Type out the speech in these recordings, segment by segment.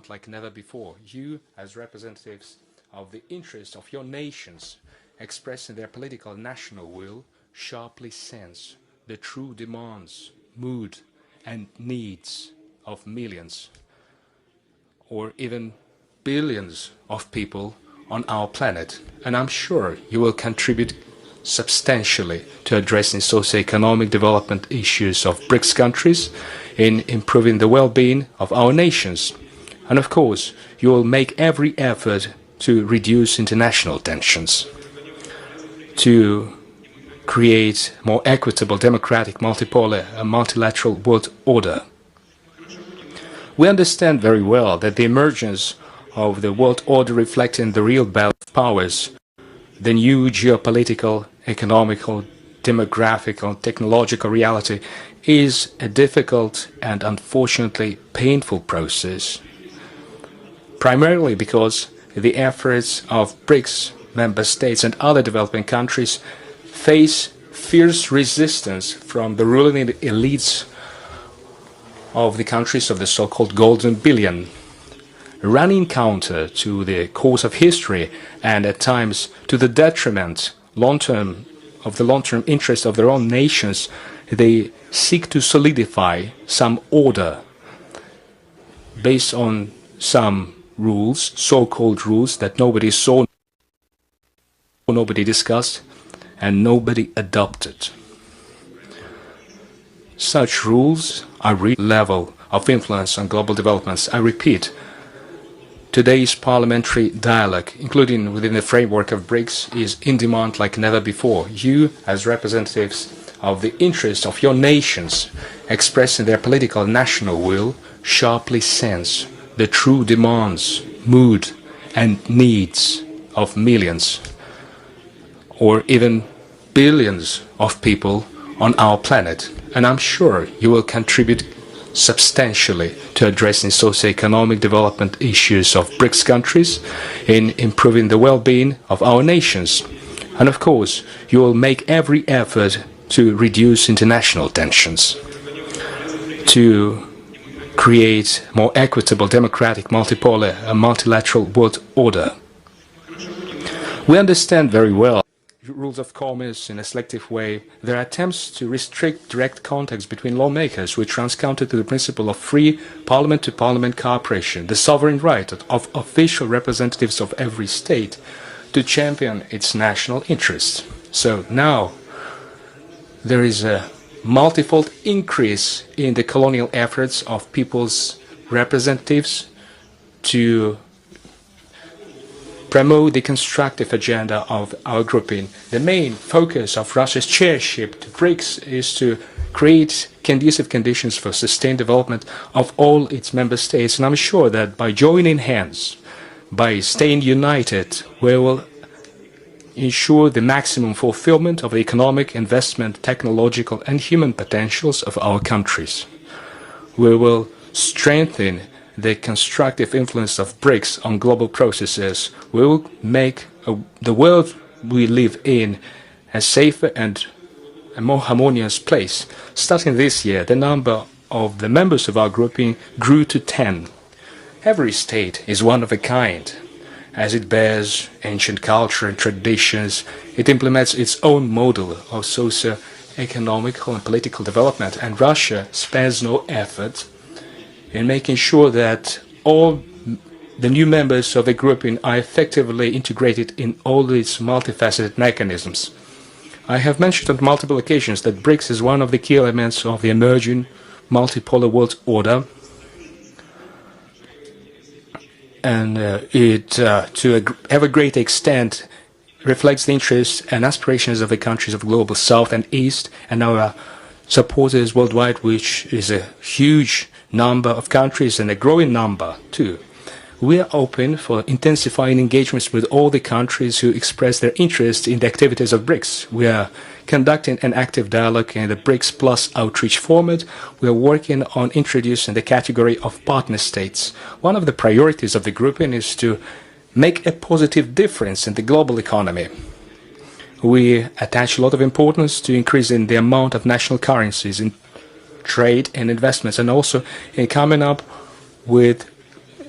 like never before. You, as representatives of the interests of your nations, expressing their political national will, sharply sense the true demands, mood, and needs of millions, or even billions of people on our planet. And I'm sure you will contribute substantially to addressing socioeconomic development issues of BRICS countries, in improving the well-being of our nations. And of course, you will make every effort to reduce international tensions, to create more equitable, democratic, multipolar, and multilateral world order. We understand very well that the emergence of the world order reflecting the real balance of powers, the new geopolitical, economical, demographic, technological reality is a difficult and unfortunately painful process, primarily because the efforts of BRICS member states and other developing countries face fierce resistance from the ruling elites of the countries of the so-called Golden Billion, running counter to the course of history and at times to the detriment of the long-term interests of their own nations. They seek to solidify some order based on some rules, so-called rules that nobody saw, nobody discussed, and nobody adopted. Such rules are real level of influence on global developments. I repeat, today's parliamentary dialogue, including within the framework of BRICS, is in demand like never before. You, as representatives of the interests of your nations, expressing their political national will, sharply sense the true demands, mood, and needs of millions, or even billions of people on our planet. And I'm sure you will contribute substantially to addressing socioeconomic development issues of BRICS countries, in improving the well-being of our nations. And of course, you will make every effort to reduce international tensions, to create more equitable, democratic, multipolar, and multilateral world order. We understand very well rules of commerce in a selective way. There are attempts to restrict direct contacts between lawmakers, which runs counter to the principle of free parliament-to-parliament cooperation, the sovereign right of official representatives of every state to champion its national interests. So now there is a multifold increase in the colonial efforts of people's representatives to promote the constructive agenda of our grouping. The main focus of Russia's chairship to BRICS is to create conducive conditions for sustained development of all its member states. And I'm sure that by joining hands, by staying united, we will ensure the maximum fulfillment of the economic, investment, technological, and human potentials of our countries. We will strengthen the constructive influence of BRICS on global processes. We will make the world we live in a safer and a more harmonious place. Starting this year, the number of the members of our grouping grew to 10. Every state is one of a kind. As it bears ancient culture and traditions, it implements its own model of socio-economical and political development, and Russia spares no effort in making sure that all the new members of the grouping are effectively integrated in all its multifaceted mechanisms. I have mentioned on multiple occasions that BRICS is one of the key elements of the emerging multipolar world order, and it, to a ever greater extent, reflects the interests and aspirations of the countries of global South and East, and our supporters worldwide, which is a huge number of countries and a growing number too. We are open for intensifying engagements with all the countries who express their interest in the activities of BRICS. We are conducting an active dialogue in the BRICS Plus outreach format. We are working on introducing the category of partner states. One of the priorities of the grouping is to make a positive difference in the global economy. We attach a lot of importance to increasing the amount of national currencies in trade and investments, and also in coming up with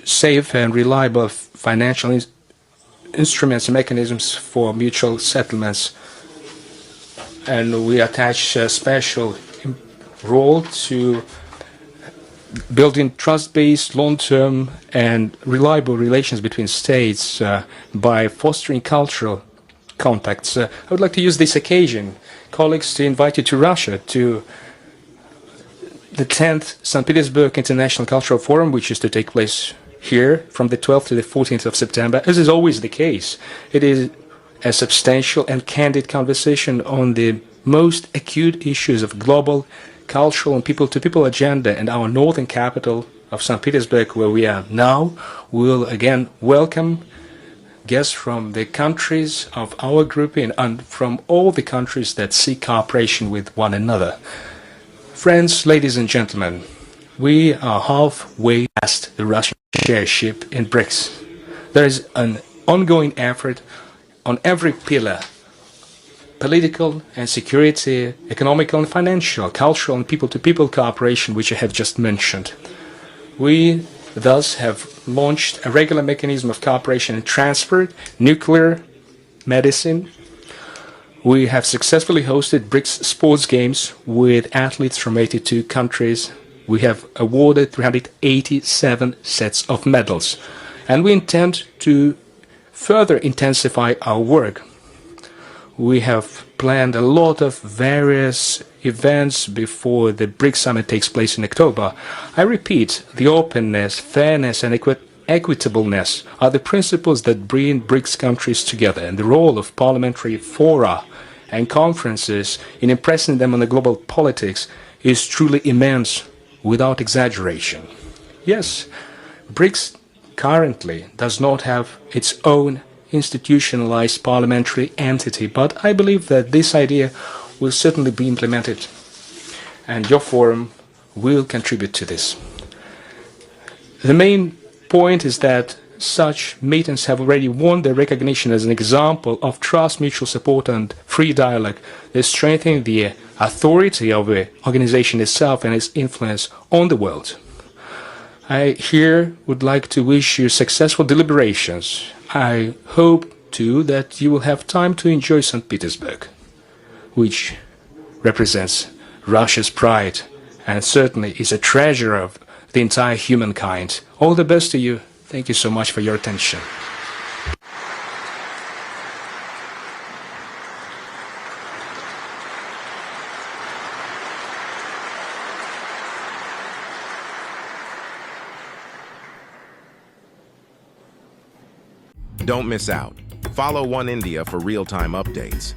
safe and reliable financial instruments and mechanisms for mutual settlements. And we attach a special role to building trust-based, long-term and reliable relations between states by fostering cultural contacts. I would like to use this occasion, colleagues, to invite you to Russia, to the 10th St. Petersburg International Cultural Forum, which is to take place here from the 12th to the 14th of September. As is always the case, it is a substantial and candid conversation on the most acute issues of global, cultural and people-to-people agenda, and our northern capital of St. Petersburg, where we are now, will again welcome guests from the countries of our grouping and from all the countries that seek cooperation with one another. Friends, ladies and gentlemen, we are halfway past the Russian chairship in BRICS. There is an ongoing effort on every pillar: political and security, economical and financial, cultural and people-to-people cooperation, which I have just mentioned. We thus have launched a regular mechanism of cooperation in transport, nuclear, medicine. We have successfully hosted BRICS sports games with athletes from 82 countries. We have awarded 387 sets of medals, and we intend to further intensify our work. We have planned a lot of various events before the BRICS summit takes place in October. I repeat, the openness, fairness and equitableness are the principles that bring BRICS countries together, and the role of parliamentary fora and conferences in impressing them on the global politics is truly immense, without exaggeration. Yes, BRICS currently does not have its own institutionalized parliamentary entity, but I believe that this idea will certainly be implemented, and your forum will contribute to this. The main point is that such meetings have already won their recognition as an example of trust, mutual support and free dialogue. They strengthen the authority of the organization itself and its influence on the world. I here would like to wish you successful deliberations. I hope, too, that you will have time to enjoy St. Petersburg, which represents Russia's pride and certainly is a treasure of the entire humankind. All the best to you. Thank you so much for your attention. Don't miss out. Follow Oneindia for real-time updates.